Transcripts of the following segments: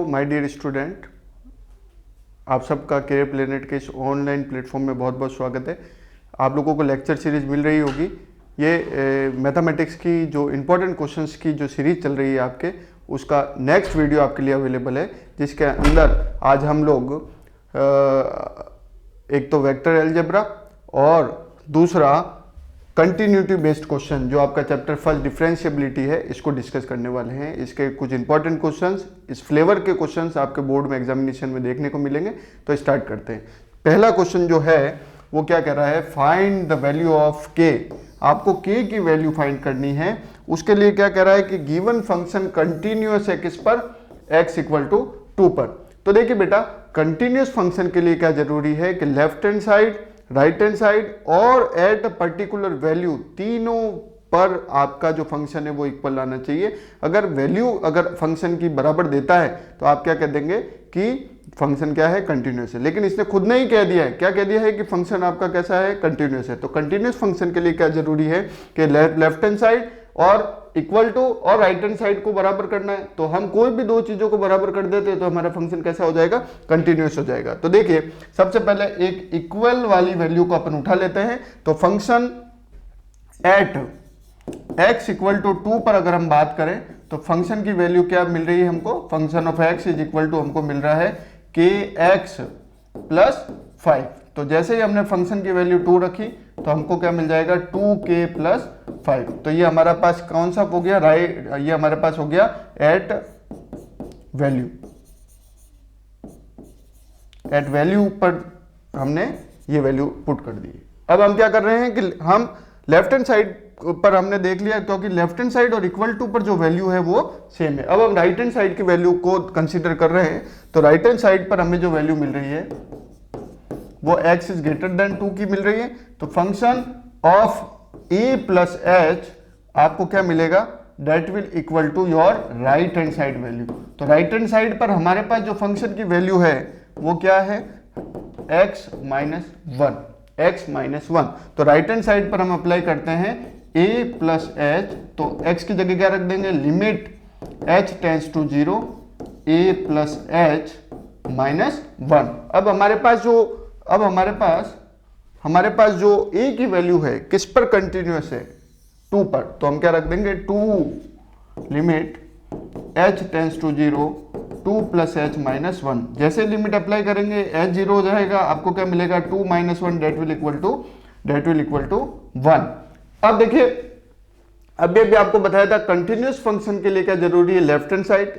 My dear student, आप सबका career planet के इस ऑनलाइन प्लेटफॉर्म में बहुत बहुत स्वागत है। आप लोगों को लेक्चर सीरीज मिल रही होगी। ये मैथमेटिक्स की जो इम्पोर्टेंट क्वेश्चंस की जो सीरीज चल रही है आपके, उसका नेक्स्ट वीडियो आपके लिए अवेलेबल है, जिसके अंदर आज हम लोग एक तो वेक्टर अलजेब्रा और दूसरा कंटिन्यूटी बेस्ड क्वेश्चन जो आपका चैप्टर फर्स्ट डिफरेंशिएबिलिटी है, इसको डिस्कस करने वाले हैं। इसके कुछ इंपॉर्टेंट क्वेश्चंस, इस फ्लेवर के क्वेश्चंस आपके बोर्ड में एग्जामिनेशन में देखने को मिलेंगे। तो स्टार्ट करते हैं। पहला क्वेश्चन जो है वो क्या कह रहा है, फाइंड द वैल्यू ऑफ के। आपको के की वैल्यू फाइंड करनी है। उसके लिए क्या कह रहा है कि गिवन फंक्शन कंटिन्यूअस है किस पर, x इक्वल टू 2 पर। तो देखिए बेटा, कंटिन्यूअस फंक्शन के लिए क्या जरूरी है कि left hand side, right hand side और एट अ पर्टिकुलर वैल्यू, तीनों पर आपका जो फंक्शन है वो इक्वल आना चाहिए। अगर वैल्यू अगर फंक्शन की बराबर देता है तो आप क्या कह देंगे कि फंक्शन क्या है, कंटिन्यूअस है। लेकिन इसने खुद नहीं कह दिया है, क्या कह दिया है कि फंक्शन आपका कैसा है, कंटिन्यूअस है। तो कंटिन्यूअस फंक्शन के लिए क्या जरूरी है कि लेफ्ट हैंड साइड और इक्वल टू और राइट हैंड साइड को बराबर करना है। तो हम कोई भी दो चीजों को बराबर कर देते हैं तो हमारा फंक्शन कैसा हो जाएगा, कंटिन्यूअस हो जाएगा। तो देखिए, सबसे पहले एक इक्वल वाली वैल्यू को अपन उठा लेते हैं। तो function at x equal to 2 पर अगर हम बात करें तो फंक्शन की वैल्यू क्या मिल रही है हमको, function of x is equal to हमको मिल रहा है kx प्लस 5। तो जैसे ही हमने फंक्शन की वैल्यू 2 रखी तो हमको क्या मिल जाएगा, 2k प्लस 5। तो ये हमारा पास कौन सा हो गया, राइट, ये हमारे पास हो गया एट वैल्यू। एट वैल्यू पर हमने ये वैल्यू पुट कर दी। अब हम क्या कर रहे हैं कि हम लेफ्ट हैंड साइड पर हमने देख लिया, क्योंकि लेफ्ट हैंड साइड और इक्वल टू पर जो वैल्यू है वो सेम है। अब हम राइट हैंड साइड की वैल्यू को कंसीडर कर रहे हैं। तो राइट हैंड साइड पर हमें जो वैल्यू मिल रही है वो x इज ग्रेटर देन 2 की मिल रही है। तो function of a plus h आपको क्या मिलेगा, that will equal to your right hand side value. तो राइट हैंड साइड पर हमारे पास जो फंक्शन की वैल्यू है वो क्या है, x माइनस 1, x माइनस 1। तो राइट हैंड साइड पर हम अप्लाई करते हैं a प्लस एच। तो x की जगह क्या रख देंगे, limit h tends to 0 a plus H minus 1। अब हमारे पास जो a की वैल्यू है किस पर कंटिन्यूअस है, 2 पर। तो हम क्या रख देंगे, 2 limit h tends to 0 2 plus H minus 1। जैसे लिमिट अप्लाई करेंगे h 0 हो जाएगा, आपको क्या मिलेगा, 2 minus 1 that will equal to 1। अब देखिए, अभी आपको बताया था कंटिन्यूअस फंक्शन के लिए क्या जरूरी है, लेफ्ट हैंड साइड,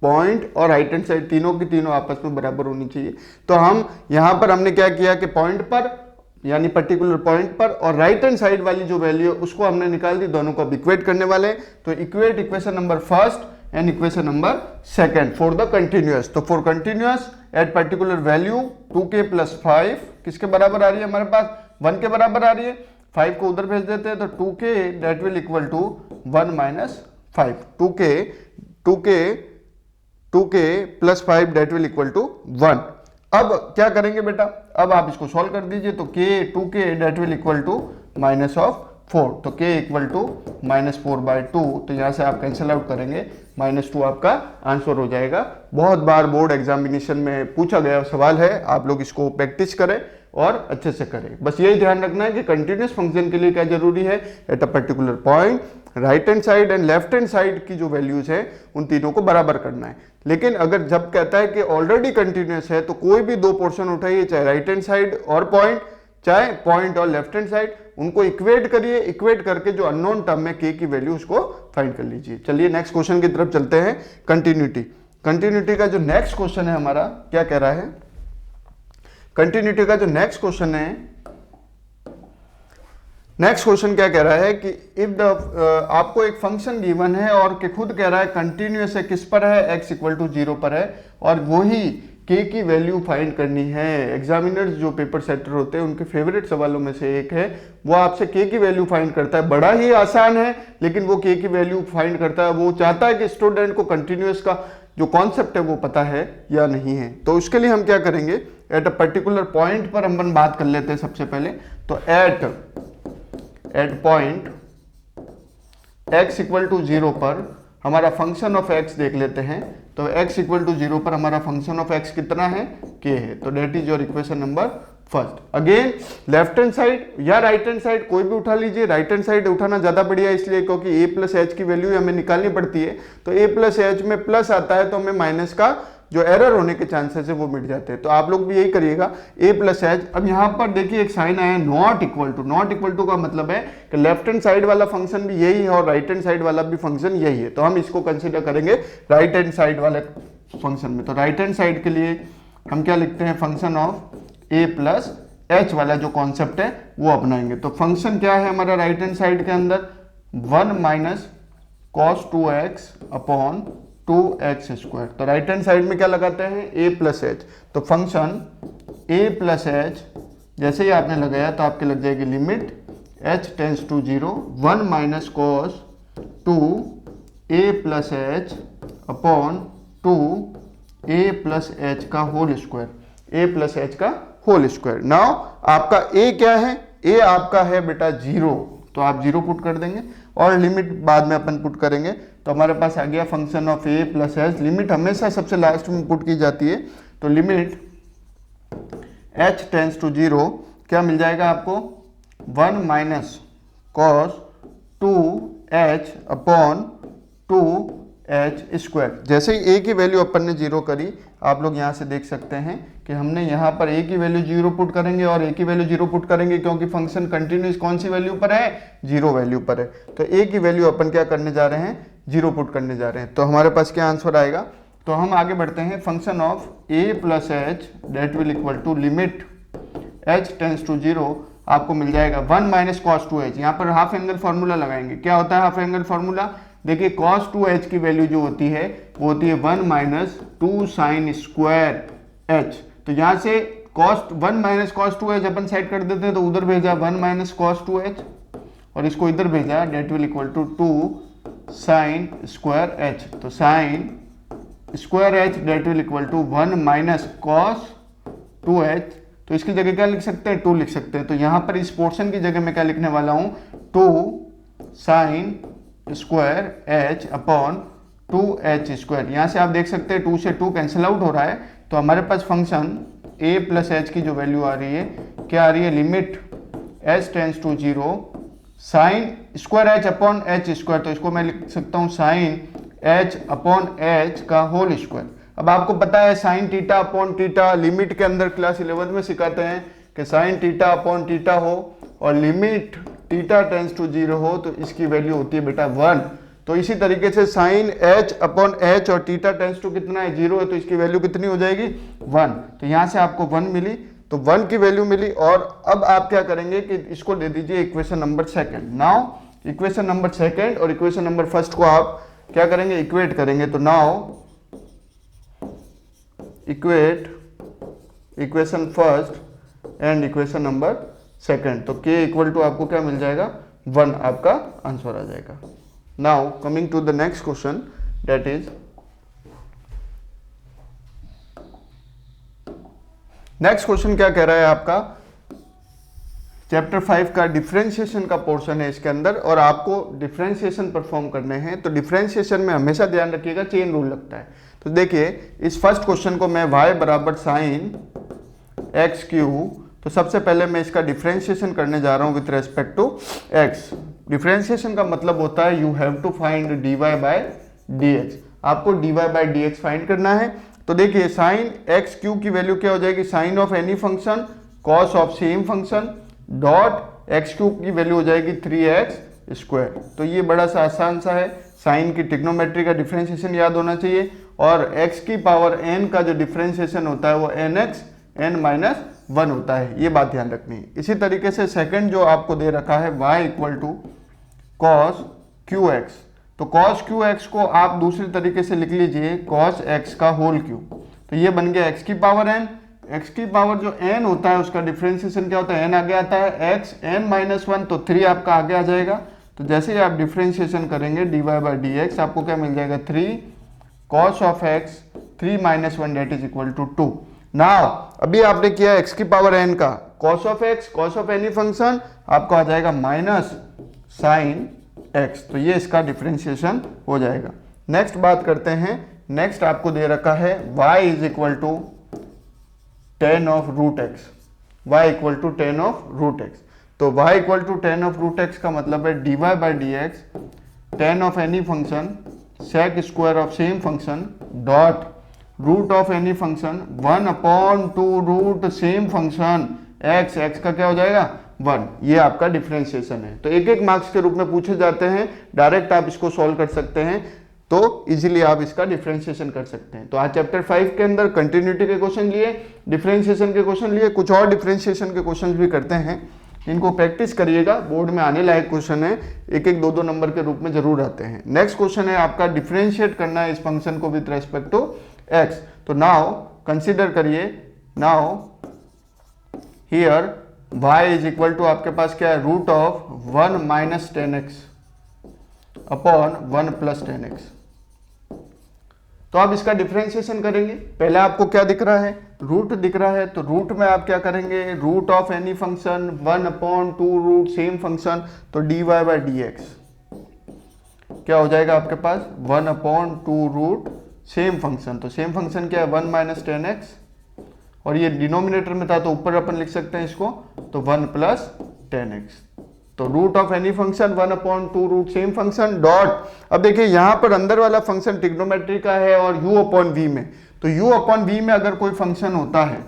पॉइंट और राइट हैंड साइड तीनों की तीनों आपस में बराबर होनी चाहिए। तो हम यहां पर हमने क्या किया कि पॉइंट पर यानी पर्टिकुलर पॉइंट पर और राइट हैंड साइड वाली जो वैल्यू है उसको हमने निकाल दी, दोनों को अब इक्वेट करने वाले हैं। तो equate equation number first and equation number second for the continuous. तो for continuous at particular value 2k plus 5 किसके बराबर आ रही है, हमारे पास 1 के बराबर आ रही है। 5 को उधर भेज देते हैं तो 2k that will equal to 1 minus 5। 2k plus 5 that will equal to 1। अब क्या करेंगे बेटा, अब आप इसको सॉल्व कर दीजिए। तो 2k that will equal to minus of 4। तो k इक्वल टू माइनस 4/2। तो यहां से आप कैंसिल आउट करेंगे, -2 आपका आंसर हो जाएगा। बहुत बार बोर्ड एग्जामिनेशन में पूछा गया सवाल है, आप लोग इसको प्रैक्टिस करें और अच्छे से करें। बस यही ध्यान रखना है कि कंटिन्यूअस फंक्शन के लिए क्या जरूरी है, at a particular point right hand side and left hand side की जो वैल्यूज है उन तीनों को बराबर करना है। लेकिन अगर जब कहता है कि ऑलरेडी कंटिन्यूअस है तो कोई भी दो पोर्शन उठाइए, चाहे राइट हैंड साइड और पॉइंट, चाहे पॉइंट और लेफ्ट हैंड साइड, उनको इक्वेट करिए। इक्वेट करके जो अननोन टर्म है k की वैल्यू उसको फाइंड कर लीजिए। चलिए नेक्स्ट क्वेश्चन की तरफ चलते हैं। कंटिन्यूटी का जो नेक्स्ट क्वेश्चन है हमारा क्या कह रहा है, कंटिन्यूटी का जो नेक्स्ट क्वेश्चन क्या कह रहा है कि इफ आपको एक फंक्शन गिवन है और के खुद कह रहा है कंटिन्यूअस है, किस पर है, x इक्वल टू 0 पर है, और वही k की वैल्यू फाइंड करनी है। एग्जामिनर्स जो पेपर सेटर होते हैं उनके फेवरेट सवालों में से एक है, वो आपसे k की वैल्यू फाइंड करता है। बड़ा ही आसान है, लेकिन वो k की वैल्यू फाइंड करता है। वो चाहता है कि स्टूडेंट को कंटिन्यूअस का जो कॉन्सेप्ट है वो पता है या नहीं है। तो उसके लिए हम क्या करेंगे, एट अ पर्टिकुलर पॉइंट पर हम बात कर लेते हैं सबसे पहले। तो at point x equal to 0 पर हमारा फंक्शन ऑफ एक्स देख लेते हैं। तो x इक्वल टू 0 पर हमारा फंक्शन ऑफ x कितना है, k है। तो that is your equation number first. Again left hand side या राइट हैंड साइड कोई भी उठा लीजिए। राइट हैंड साइड उठाना ज्यादा बढ़िया इसलिए क्योंकि a प्लस एच की वैल्यू हमें निकालनी पड़ती है। तो a प्लस एच में प्लस आता है तो हमें माइनस का जो एरर होने के चांसेस है वो मिट जाते हैं। तो आप लोग भी यही करिएगा a प्लस एच। अब यहाँ पर देखिए एक साइन आया not equal to. Not equal to का मतलब है कि लेफ्ट हैंड साइड वाला फंक्शन भी यही है और राइट हैंड साइड वाला भी फंक्शन यही है। तो हम इसको कंसिडर करेंगे राइट हैंड साइड वाले फंक्शन में। तो राइट हैंड साइड के लिए हम क्या लिखते हैं, function of a plus H वाला जो कॉन्सेप्ट है वो अपनाएंगे। तो फंक्शन क्या है हमारा राइट हैंड साइड के अंदर, 1 minus cos 2x upon 2x square. तो राइट हैंड साइड में क्या लगाते हैं, a प्लस एच। तो फंक्शन a प्लस एच जैसे ही आपने लगाया तो आपके लग जाएगी limit h tends to 0 1 minus cos 2a plus H upon 2a plus H का whole square, a plus H का होल स्क्वायर। नाउ आपका a क्या है, a आपका है बेटा 0, तो आप 0 पुट कर देंगे और लिमिट बाद में अपन पुट करेंगे। तो हमारे पास आ गया function of a plus H. Limit हमेशा सबसे लास्ट में पुट की जाती है। तो लिमिट h टेंस टू 0 क्या मिल जाएगा आपको, 1 minus cos 2h upon 2h square. जैसे ही a की वैल्यू अपन ने 0 करी, आप लोग यहाँ से देख सकते हैं कि हमने यहाँ पर a की वैल्यू 0 पुट करेंगे और a की वैल्यू 0 पुट करेंगे क्योंकि फंक्शन कंटिन्यूस कौन सी वैल्यू पर है, 0 वैल्यू पर है। तो a की वैल्यू अपन क्या करने जा रहे हैं, 0 पुट करने जा रहे हैं। तो हमारे पास क्या आंसर आएगा, तो हम आगे बढ़ते हैं। Function of a plus H that will equal to limit h tends to 0 आपको मिल जाएगा 1 माइनस कॉस 2h। यहाँ पर हाफ एंगल फॉर्मूला लगाएंगे। क्या होता है हाफ एंगल फॉर्मूला, देखिए cos 2h की वैल्यू जो होती है वो होती है 1 माइनस 2 साइन स्क्वायर h। तो यहाँ से cos 1 माइनस कॉस 2h अपन साइड कर देते हैं, तो उधर भेजा 1 माइनस कॉस 2h और इसको इधर भेजा that will equal to 2 sine square h। तो sine square h that will equal to 1 minus cos 2h। तो इसकी जगह क्या लिख सकते हैं, 2 लिख सकते हैं। तो यहाँ पर इस पोर्शन की जगह मैं क्या लिखने वाला हूँ, 2 sine square h upon 2h square. यहाँ से आप देख सकते हैं 2 से 2 कैंसिल आउट हो रहा है। तो हमारे पास फंक्शन a प्लस एच की जो वैल्यू आ रही है क्या आ रही है, limit h tends to 0 sine square h upon h square. तो इसको मैं लिख सकता हूँ साइन h अपॉन h का होल स्क्वायर। अब आपको पता है sine theta upon theta limit के अंदर क्लास 11 में सिखाते हैं कि साइन थीटा अपॉन थीटा हो और लिमिट थीटा टेंस टू 0 हो तो इसकी वैल्यू होती है बेटा 1। तो इसी तरीके से साइन h अपॉन h और थीटा टेंस टू कितना है, 0 है, तो इसकी वैल्यू कितनी हो जाएगी, 1। तो यहाँ से आपको 1 मिली, तो 1 की वैल्यू मिली। और अब आप क्या करेंगे कि इसको दे दीजिए equation number second. Now equation number second और इक्वेशन नंबर फर्स्ट को आप क्या करेंगे, इक्वेट करेंगे। तो now equate equation first and equation number second. तो k इक्वल टू आपको क्या मिल जाएगा, 1 आपका आंसर आ जाएगा। Now coming to the next question that is next question क्या कह रहा है आपका, चैप्टर 5 का डिफरेंशिएशन का पोर्शन है इसके अंदर और आपको डिफरेंशिएशन परफॉर्म करने हैं। तो डिफरेंशिएशन में हमेशा ध्यान रखिएगा चेन रूल लगता है। तो देखिए इस फर्स्ट क्वेश्चन को मैं y बराबर साइन एक्स क्यू, तो सबसे पहले मैं इसका डिफरेंशिएशन करने जा रहा हूं with respect to x। Differentiation का मतलब होता है you have to find dy by dx। आपको dy बाय dx फाइंड करना है। तो देखिए साइन एक्स क्यू की वैल्यू क्या हो जाएगी, sine of any function cos of same function dot x cube की वैल्यू हो जाएगी 3x स्क्वायर। तो ये बड़ा सा आसान सा है, साइन की ट्रिग्नोमेट्री का डिफरेंशिएशन याद होना चाहिए और x की पावर n का जो डिफरेंशिएशन होता है वो nx n माइनस 1 होता है, ये बात ध्यान रखनी है। इसी तरीके से सेकंड जो आपको दे रखा है y equal to cos cube x, तो कॉस क्यू एक्स को आप दूसरे तरीके से लिख लीजिए कॉस x का होल क्यूब। तो ये बन गया x की पावर n। x की पावर जो n होता है उसका डिफरेंशिएशन क्या होता है, n आगे आता है x n माइनस 1, तो 3 आपका आगे आ जाएगा। तो जैसे ही आप डिफरेंशिएशन करेंगे dy बाई dx आपको क्या मिल जाएगा, 3 cos of x 3 minus 1 that is equal to 2। Now अभी आपने किया x की पावर n का cos of x, cos of any function आपका आ जाएगा माइनस साइन x। तो ये इसका डिफरेंशिएशन हो जाएगा। नेक्स्ट बात करते हैं, नेक्स्ट आपको दे रखा है y is equal to tan of root x, y equal to tan of root x. तो y equal to tan of root x का मतलब है dy by d x tan of any function sec square of same function dot root of any function 1/2 root same function x, x का क्या हो जाएगा 1। ये आपका डिफरेंशिएशन है। तो एक एक मार्क्स के रूप में पूछे जाते हैं, डायरेक्ट आप इसको सॉल्व कर सकते हैं, तो इजीली आप इसका डिफरेंशिएशन कर सकते हैं। तो आज चैप्टर 5 के अंदर कंटिन्यूटी के क्वेश्चन लिए, डिफरेंशिएशन के क्वेश्चन लिए, कुछ और डिफरेंशिएशन के क्वेश्चन भी करते हैं। इनको प्रैक्टिस करिएगा, बोर्ड में आने लायक क्वेश्चन है, एक एक दो दो नंबर के रूप में जरूर आते हैं। नेक्स्ट क्वेश्चन है आपका डिफरेंशिएट करना है इस फंक्शन को विद रेस्पेक्ट टू एक्स। तो नाउ कंसिडर करिए, now here y is equal to आपके पास क्या है root of 1 minus 10x upon 1 plus 10x। तो आप इसका डिफरेंशिएशन करेंगे। पहले आपको क्या दिख रहा है, रूट दिख रहा है, तो रूट में आप क्या करेंगे, root of any function 1/2 root same function, तो dy बाई डी एक्स क्या हो जाएगा आपके पास 1/2 रूट सेम फंक्शन। तो सेम फंक्शन क्या है 1 माइनस 10x, और ये डिनोमिनेटर में था तो ऊपर अपन लिख सकते हैं इसको, तो 1 प्लस 10x। तो root of any function 1/2 root same function dot, अब देखिए यहां पर अंदर वाला फंक्शन ट्रिग्नोमेट्री का है और u अपॉन v में, तो u अपॉन v में अगर कोई फंक्शन होता है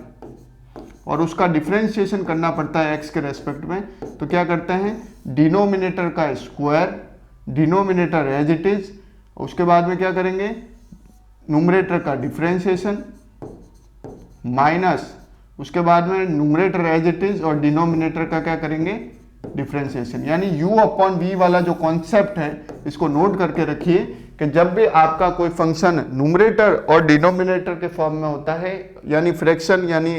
और उसका डिफरेंशिएशन करना पड़ता है x के रेस्पेक्ट में, तो क्या करते हैं डिनोमिनेटर का square, denominator as it is, उसके बाद में क्या करेंगे न्यूमरेटर का डिफरेंशिएशन माइनस, उसके बाद में न्यूमरेटर एज इट इज और डिनोमिनेटर का क्या करेंगे डिफरेंशिएशन। यानी u अपॉन v वाला जो कॉन्सेप्ट है इसको नोट करके रखिए कि जब भी आपका कोई फंक्शन न्यूमरेटर और डिनोमिनेटर के फॉर्म में होता है, यानी फ्रैक्शन यानी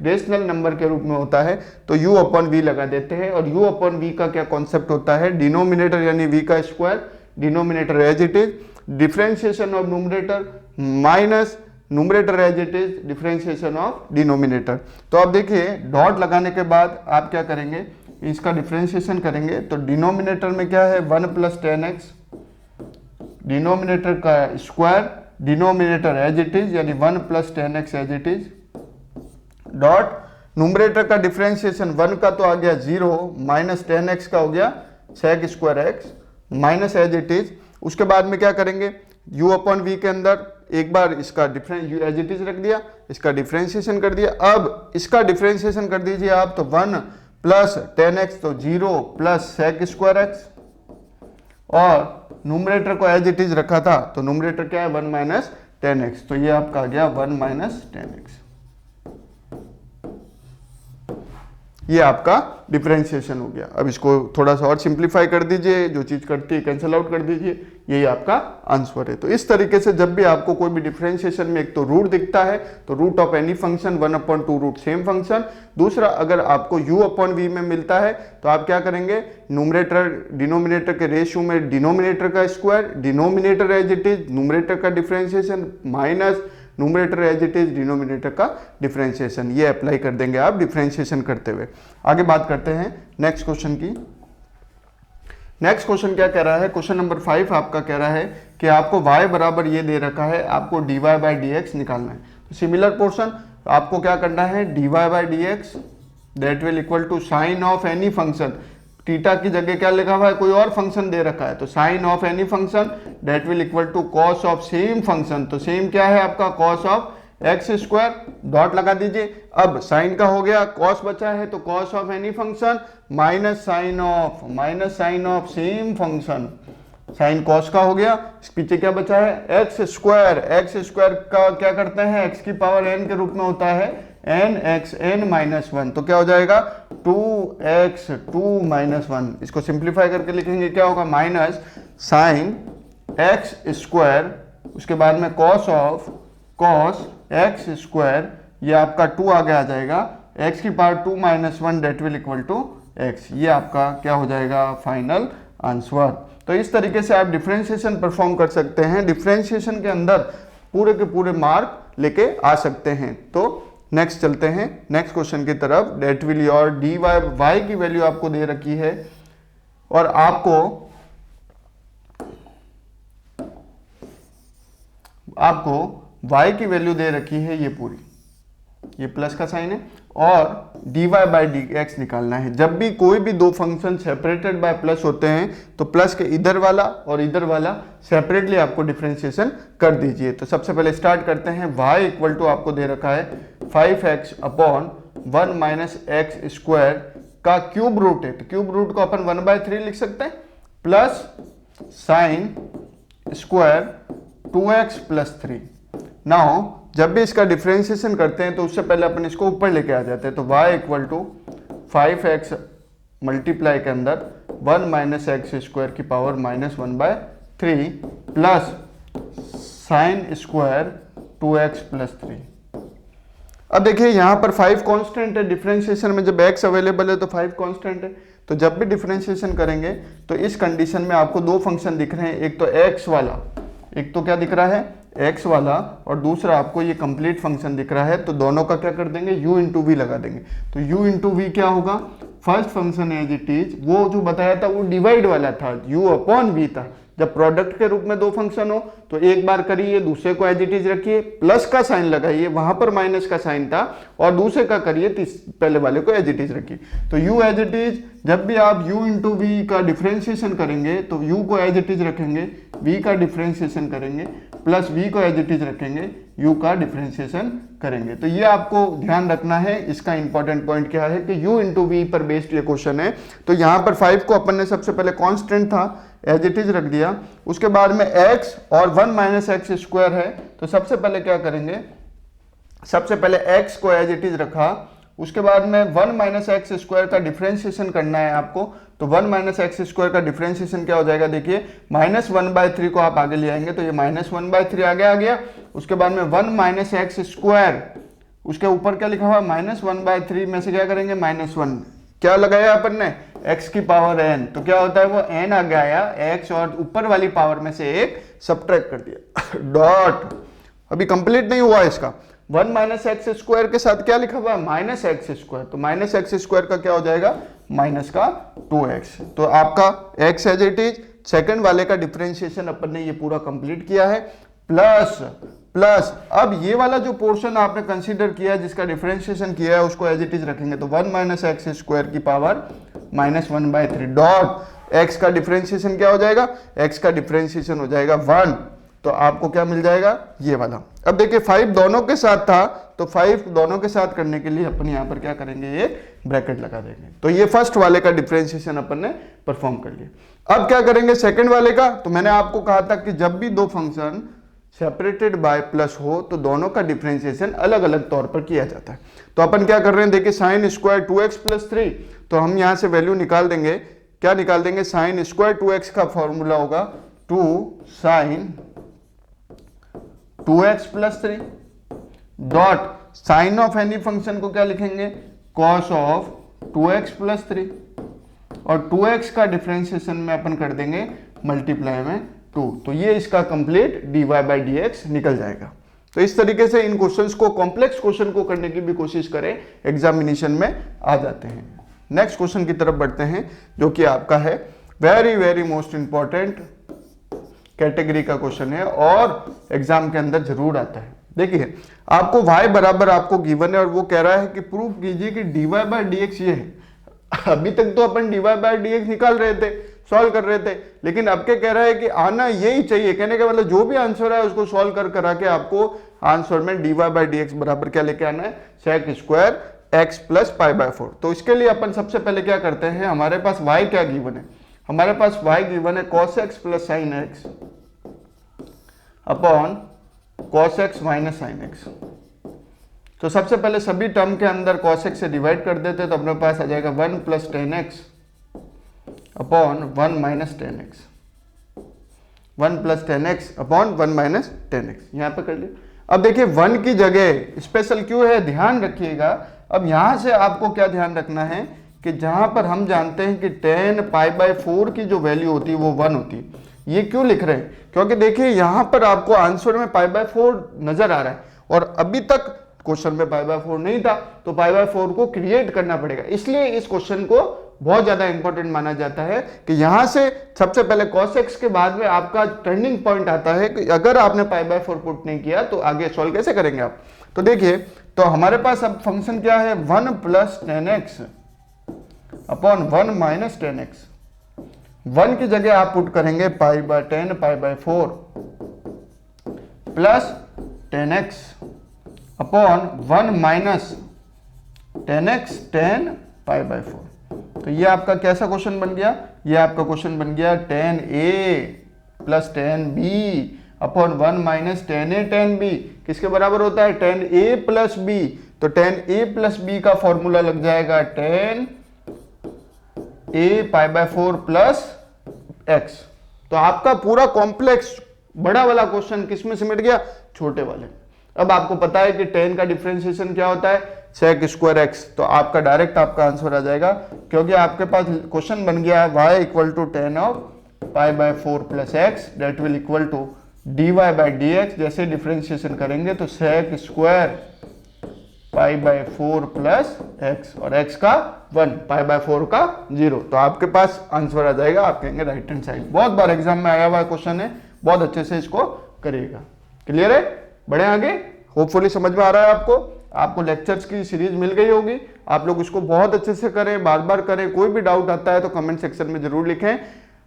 रेशनल नंबर के रूप में होता है, तो u अपॉन v लगा देते हैं। और u अपॉन v का क्या कॉन्सेप्ट होता है, डिनोमिनेटर यानी v का square, denominator as it is, differentiation of numerator minus numerator as it is, differentiation of denominator. तो आप देखिए डॉट लगाने के बाद आप क्या करेंगे, इसका डिफरेंशिएशन करेंगे, तो डिनोमिनेटर में क्या है 1 प्लस 10x, डिनोमिनेटर का square, denominator as it is यानी 1 plus 10x as it is, dot numerator का डिफरेंशिएशन 1 का तो आ गया 0 माइनस 10x का हो गया sec square x minus as it is. उसके बाद में क्या करेंगे u अपॉन v के अंदर एक बार इसका डिफरेंस एज इट इज रख दिया, इसका डिफरेंशिएशन कर दिया। अब इसका डिफरेंशिएशन कर दीजिए आप, तो 1 प्लस 10x तो 0 प्लस सेक स्क्वायर x, और न्यूमरेटर को एज इट इज रखा था तो न्यूमरेटर क्या है 1 माइनस 10x, तो ये आपका आ गया 1 माइनस 10x। ये आपका डिफरेंशिएशन हो गया। अब इसको थोड़ा सा और सिंप्लीफाई कर दीजिए, जो चीज करती है कैंसिल आउट कर दीजिए, यही आपका आंसर है। तो इस तरीके से जब भी आपको कोई भी डिफरेंशिएशन में एक तो रूट दिखता है तो root of any function 1/2 root same function, दूसरा अगर आपको u अपॉन v में मिलता है तो आप क्या करेंगे न्यूमरेटर डिनोमिनेटर के रेशियो में डिनोमिनेटर का square, denominator as it is, numerator का differentiation minus numerator as it is, denominator का डिफरेंशिएशन, ये अप्लाई कर देंगे आप डिफरेंशिएशन करते हुए। आगे बात करते हैं नेक्स्ट क्वेश्चन की। नेक्स्ट क्वेश्चन क्या कह रहा है, क्वेश्चन नंबर 5 आपका कह रहा है कि आपको y बराबर ये दे रखा है, आपको dy बाई डी एक्स निकालना है। तो सिमिलर पोर्शन आपको क्या करना है dy by d x that will equal to sine of any function, theta की जगह क्या लिखा हुआ है कोई और फंक्शन दे रखा है, तो sine of any function that will equal to cos of same function, तो सेम क्या है आपका cos of x square, dot लगा दीजिए। अब साइन का हो गया, कॉस बचा है तो cos of any function minus sine of same function, sine cos का हो गया। पीछे क्या बचा है एक्स स्क्वायर का क्या करते हैं एक्स की पावर एन के रूप में होता है एन एक्स एन माइनस 1, तो क्या हो जाएगा 2x 2 माइनस 1। इसको सिंप्लीफाई करके लिखेंगे क्या होगा माइनस साइन एक्स स्क्वायर, उसके बाद में cos of cos x square, ये आपका 2 आगे आ जाएगा, x की power 2 minus 1 that will equal to x, ये आपका क्या हो जाएगा फाइनल आंसर। तो इस तरीके से आप डिफरेंशिएशन परफॉर्म कर सकते हैं, डिफरेंशिएशन के अंदर पूरे के पूरे मार्क लेके आ सकते हैं। तो नेक्स्ट चलते हैं नेक्स्ट क्वेश्चन की तरफ। That will your d y की वैल्यू आपको दे रखी है और आपको आपको y की वैल्यू दे रखी है ये पूरी, ये प्लस का साइन है, और dy बाई डी एक्स निकालना है। जब भी कोई भी दो फंक्शन सेपरेटेड बाय प्लस होते हैं तो प्लस के इधर वाला और इधर वाला सेपरेटली आपको डिफरेंशिएशन कर दीजिए। तो सबसे पहले स्टार्ट करते हैं। y इक्वल टू आपको दे रखा है 5x upon 1 minus x square का क्यूब रूट है, तो क्यूब रूट को अपन 1/3 लिख सकते हैं, plus sine square 2x plus 3। Now जब भी इसका डिफरेंशिएशन करते हैं तो उससे पहले अपन इसको ऊपर लेके आ जाते हैं। तो y equal to 5x multiply के अंदर 1 माइनस एक्स स्क्वायर की power -1/3 plus sine square 2x plus 3। अब देखिए यहाँ पर 5 कांस्टेंट है डिफरेंशिएशन में, जब x अवेलेबल है तो 5 कांस्टेंट है। तो जब भी डिफरेंशिएशन करेंगे तो इस कंडीशन में आपको दो फंक्शन दिख रहे हैं, एक तो x वाला, एक तो क्या दिख रहा है x वाला, और दूसरा आपको ये कंप्लीट फंक्शन दिख रहा है। तो दोनों का क्या कर देंगे, u इंटू वी लगा देंगे। तो u इंटू वी क्या होगा, first function as it is, वो जो बताया था वो डिवाइड वाला था, u अपॉन वी था। जब प्रोडक्ट के रूप में दो फंक्शन हो तो एक बार करिए, दूसरे को एज इट इज रखिए, प्लस का साइन लगाइए, वहां पर माइनस का साइन था, और दूसरे का करिए, पहले वाले को एज इट इज रखिए। तो u एज इट इज, जब भी आप u इंटू वी का डिफरेंशिएशन करेंगे तो u को एज इट इज रखेंगे, v का डिफरेंशिएशन करेंगे, प्लस v को एज इट इज रखेंगे, u का डिफरेंशिएशन करेंगे। तो ये आपको ध्यान रखना है। इसका इंपॉर्टेंट पॉइंट क्या है कि u इंटू वी पर बेस्ड ये क्वेश्चन है। तो यहाँ पर 5 को अपन ने सबसे पहले कांस्टेंट था, एज इट इज रख दिया। उसके बाद में x और 1 माइनस एक्स स्क्वायर है, तो सबसे पहले क्या करेंगे, सबसे पहले x को एज इट इज रखा, उसके बाद में 1 माइनस एक्स स्क्वायर का डिफरेंशिएशन करना है आपको। तो 1 माइनस एक्स स्क्वायर का डिफरेंशिएशन क्या हो जाएगा, देखिए -1/3 को आप आगे ले आएंगे तो ये -1/3 आगे आ गया। उसके बाद में 1 माइनस एक्स स्क्वायर, उसके ऊपर क्या लिखा हुआ -1/3 में से क्या करेंगे -1, क्या लगाया अपन ने, x की पावर n, तो क्या होता है वो n आ गया x, और ऊपर वाली पावर में से एक सब्ट्रैक्ट कर दिया डॉट। अभी कंप्लीट नहीं हुआ इसका, 1 माइनस एक्स स्क्वायर के साथ क्या लिखा हुआ है माइनस एक्स स्क्वायर, तो माइनस एक्स स्क्वायर का क्या हो जाएगा माइनस का 2x। तो आपका x as it is, second वाले का डिफरेंशिएशन अपन ने ये पूरा कंप्लीट किया है, प्लस प्लस अब ये वाला जो पोर्शन आपने कंसीडर किया है जिसका डिफरेंशिएशन किया है उसको एज इट इज रखेंगे। तो 1 माइनस एक्स स्क्वायर की पावर -1/3 डॉट x का डिफरेंशिएशन क्या हो जाएगा, x का डिफरेंशिएशन हो जाएगा 1। तो आपको क्या मिल जाएगा, ये वाला। अब देखिए 5 दोनों के साथ था, तो 5 दोनों के साथ करने के लिए अपन यहाँ पर क्या करेंगे, ये ब्रैकेट लगा देंगे। तो ये फर्स्ट वाले का डिफरेंशिएशन अपन ने परफॉर्म कर लिया। अब क्या करेंगे सेकंड वाले का, तो मैंने आपको कहा था कि जब भी दो फंक्शन सेपरेटेड बाय प्लस हो तो दोनों का डिफरेंशिएशन अलग अलग तौर पर किया जाता है। तो अपन क्या कर रहे हैं, देखिए साइन स्क्वायर 2x प्लस 3, तो हम यहाँ से वैल्यू निकाल देंगे, क्या निकाल देंगे, साइन स्क्वायर 2x का फॉर्मूला होगा 2 sine 2x plus 3 dot sine of any function को क्या लिखेंगे, कॉस ऑफ 2x प्लस 3, और 2x का डिफरेंशिएशन में अपन कर देंगे मल्टीप्लाई में 2। तो ये इसका complete dy by d x निकल जाएगा। तो इस तरीके से इन क्वेश्चंस को, कॉम्प्लेक्स क्वेश्चन को करने की भी कोशिश करें, एग्जामिनेशन में आ जाते हैं। नेक्स्ट क्वेश्चन की तरफ बढ़ते हैं जो कि आपका है very very most important category का क्वेश्चन है और एग्जाम के अंदर जरूर आता है। देखिए आपको y बराबर आपको गिवन है और वो कह रहा है कि प्रूव कीजिए कि dy बाई डी एक्स ये है। अभी तक तो अपन dy बाई डी एक्स निकाल रहे थे, सॉल्व कर रहे थे, लेकिन अब क्या कह रहा है कि आना यही चाहिए। कहने का मतलब जो भी आंसर है उसको सॉल्व कर करा के आपको आंसर में dy बाई डी एक्स बराबर क्या लेके आना है, सेक स्क्वायर x प्लस π/4। तो इसके लिए अपन सबसे पहले क्या करते हैं, हमारे पास y क्या गिवन है, हमारे पास y गिवन है cos x plus sine x upon cos x minus sine x। तो सबसे पहले सभी टर्म के अंदर cos x से डिवाइड कर देते तो अपने पास आ जाएगा 1 plus ten x upon 1 minus ten x, 1 plus ten x upon 1 minus ten x, यहाँ पे कर लिया। अब देखिए 1 की जगह स्पेशल क्यों है, ध्यान रखिएगा। अब यहाँ से आपको क्या ध्यान रखना है कि जहाँ पर हम जानते हैं कि tan π/4 की जो वैल्यू होती है वो 1 होती है। ये क्यों लिख रहे हैं, क्योंकि देखिए यहाँ पर आपको आंसर में π/4 नजर आ रहा है और अभी तक क्वेश्चन में π/4 नहीं था, तो π/4 को क्रिएट करना पड़ेगा, इसलिए इस क्वेश्चन को बहुत ज्यादा इंपॉर्टेंट माना जाता है कि यहां से सबसे पहले cos x के बाद में आपका टर्निंग पॉइंट आता है कि अगर आपने π/4 पुट नहीं किया तो आगे सॉल्व कैसे करेंगे आप। तो देखिए, तो हमारे पास अब फंक्शन क्या है, 1 + 10x अपॉन 1 - 10x। 1 की जगह आप पुट करेंगे π/10 π/4 प्लस 10x अपॉन 1 - 10x 10 π/4। तो ये आपका कैसा क्वेश्चन बन गया, ये आपका क्वेश्चन बन गया 10a + 10b upon 1 - 10a 10b किसके बराबर होता है, 10a + b। तो 10a + b का फॉर्मूला लग जाएगा 10a π/4 प्लस x। तो आपका पूरा कॉम्प्लेक्स बड़ा वाला क्वेश्चन किस में सिमट गया, छोटे वाले। अब आपको पता है कि 10 का डिफरेंशिएशन क्या होता है, sec² x। तो आपका डायरेक्ट आपका आंसर आ जाएगा, क्योंकि आपके पास क्वेश्चन बन गया है y = 10 of π/4 plus x that will equal to dy/dx। जैसे डिफरेंशिएशन करेंगे तो sec² π/4 प्लस x और x का 1 π/4 का 0। तो आपके पास आंसर आ जाएगा, आप कहेंगे राइट हैंड साइड। बहुत बार एग्जाम में आया हुआ क्वेश्चन है, बहुत अच्छे से इसको करिएगा। क्लियर है, बढ़े आगे। होपफुली समझ में आ रहा है आपको लेक्चर्स की सीरीज मिल गई होगी। आप लोग इसको बहुत अच्छे से करें, बार बार करें। कोई भी डाउट आता है तो कमेंट सेक्शन में जरूर लिखें।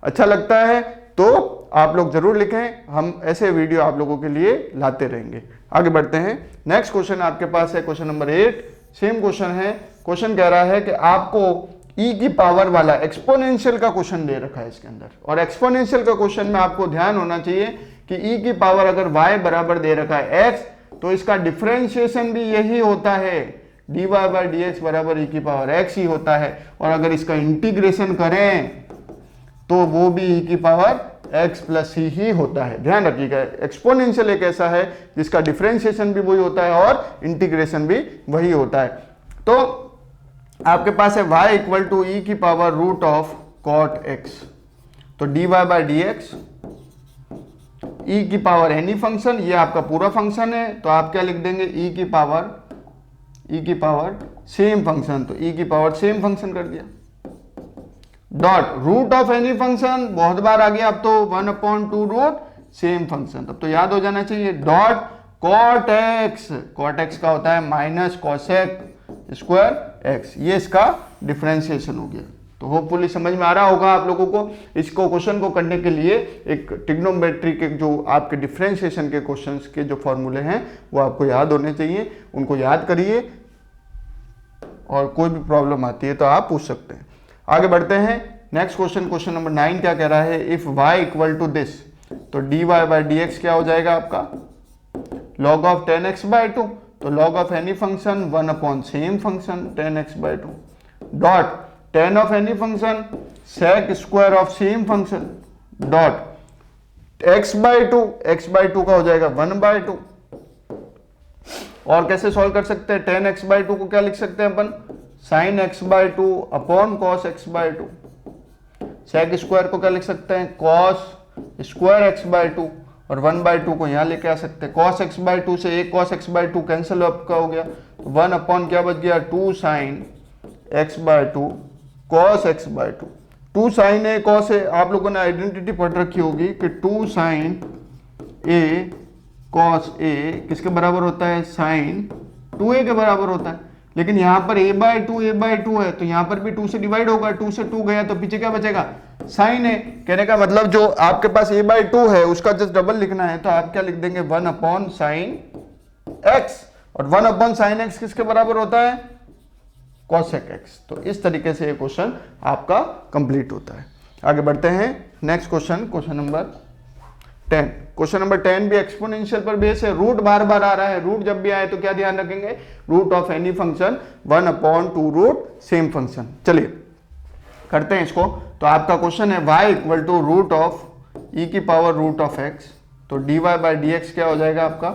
अच्छा लगता है तो आप लोग जरूर लिखें, हम ऐसे वीडियो आप लोगों के लिए लाते रहेंगे। आगे बढ़ते हैं, नेक्स्ट क्वेश्चन आपके पास है क्वेश्चन नंबर 8। सेम क्वेश्चन है। क्वेश्चन कह रहा है कि आपको e की पावर वाला एक्सपोनेंशियल का क्वेश्चन दे रखा है इसके अंदर, और एक्सपोनेंशियल का क्वेश्चन में आपको ध्यान होना चाहिए कि e की पावर अगर y बराबर दे रखा है x, तो इसका डिफरेंशिएशन भी यही होता है, dy/dx बराबर e की पावर x ही होता है। और अगर इसका इंटीग्रेशन करें तो वो भी e की पावर x + c ही होता है। ध्यान रखिएगा, एक्सपोनेंशियल एक ऐसा है जिसका डिफरेंशिएशन भी वही होता है और इंटीग्रेशन भी वही होता है। तो आपके पास है y = e की पावर √cot x। तो dy/dx e की पावर एनी फंक्शन, ये आपका पूरा फंक्शन है, तो आप क्या लिख देंगे, e की पावर सेम फंक्शन। तो e की पावर सेम फंक्शन कर दिया, dot root of any function, बहुत बार आ गया अब तो 1/2 रूट सेम फंक्शन, तब तो याद हो जाना चाहिए, डॉट cot x का होता है -cosec² x। ये इसका डिफरेंशिएशन हो गया। तो होपफुली समझ में आ रहा होगा आप लोगों को। इसको क्वेश्चन को करने के लिए एक ट्रिग्नोमेट्री के जो आपके डिफरेंशिएशन के क्वेश्चंस के जो फॉर्मूले हैं वो आपको याद होने चाहिए, उनको याद करिए, और कोई भी प्रॉब्लम आती है तो आप पूछ सकते हैं। आगे बढ़ते हैं, नेक्स्ट क्वेश्चन नंबर 9 क्या कह रहा है, इफ y = दिस, तो dy/dx क्या हो जाएगा आपका, log of 10x/2। तो log of any function 1/same function 10x/2 dot tan of any function sec² of same function dot x/2 का हो जाएगा 1/2। और कैसे सॉल्व कर सकते हैं, 10x/2 को क्या लिख सकते हैं अपन, sin x/2 upon cos x/2। sec² को क्या लिख सकते हैं, cos² x/2, और 1/2 को यहाँ लेके आ सकते हैं। cos x/2 से एक cos x/2 कैंसिल आपका हो गया, तो 1 अपॉन क्या बच गया, 2 sin x/2 cos x/2। 2 sin a cos a, आप लोगों ने आइडेंटिटी पढ़ रखी होगी कि 2 sin a cos a किसके बराबर होता है, sin 2a के बराबर होता है। लेकिन यहाँ पर a/2 है, तो यहाँ पर भी 2 से डिवाइड होगा, 2 से 2 गया तो पीछे क्या बचेगा, sin a। कहने का मतलब जो आपके पास a/2 है उसका जस्ट डबल लिखना है, तो आप क्या लिख देंगे, 1/sin x, और 1/sin x किसके बराबर होता है, cosec x। तो इस तरीके से ये क्वेश्चन आपका कंप्लीट होता है। आगे बढ़ते हैं, next question number 10। Question number 10 भी एक्सपोनेंशियल पर बेस है। रूट बार बार आ रहा है, रूट जब भी आए तो क्या ध्यान रखेंगे, root of any function 1/2 root same function. चलिए करते हैं इसको। तो आपका क्वेश्चन है y = e की पावर √x। तो dy/dx क्या हो जाएगा आपका,